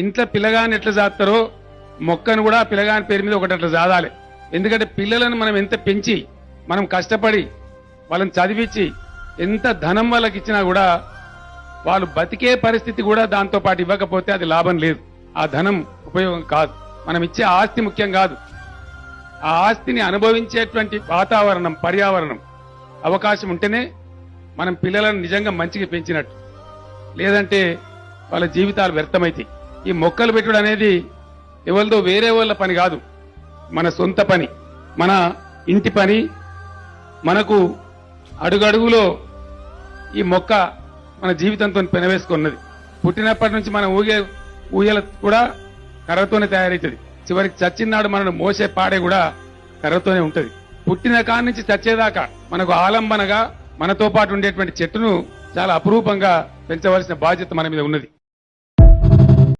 ఇంట్లో పిల్లగాని ఎట్లా జాతారో మొక్కను కూడా పిల్లగాని పేరు మీద ఒకటి అట్లా జాదాలి. ఎందుకంటే పిల్లలను మనం ఎంత పెంచి మనం కష్టపడి వాళ్ళని చదివించి ఎంత ధనం వాళ్ళకి ఇచ్చినా కూడా వాళ్ళు బతికే పరిస్థితి కూడా దాంతో పాటు ఇవ్వకపోతే అది లాభం లేదు. ఆ ధనం ఉపయోగం కాదు. మనం ఇచ్చే ఆస్తి ముఖ్యం కాదు. ఆ ఆస్తిని అనుభవించేటువంటి వాతావరణం, పర్యావరణం, అవకాశం ఉంటేనే మనం పిల్లలను నిజంగా మంచిగా పెంచినట్టు. లేదంటే వాళ్ళ జీవితాలు వ్యర్థమైతాయి. ఈ మొక్కలు పెట్టుడు అనేది ఎవరిదో వేరే వాళ్ళ పని కాదు, మన సొంత పని, మన ఇంటి పని. మనకు అడుగడుగులో ఈ మొక్క మన జీవితంతో పెనవేసుకున్నది. పుట్టినప్పటి నుంచి మనం ఊయల కూడా కర్రతోనే తయారవుతుంది. చివరికి చచ్చినాడు మనను మోసే పాడే కూడా కర్రతోనే ఉంటది. పుట్టిన కాడి నుంచి చచ్చేదాకా మనకు ఆలంబనగా మనతో పాటు ఉండేటువంటి చెట్టును చాలా అపురూపంగా పెంచవలసిన బాధ్యత మన మీద ఉన్నది.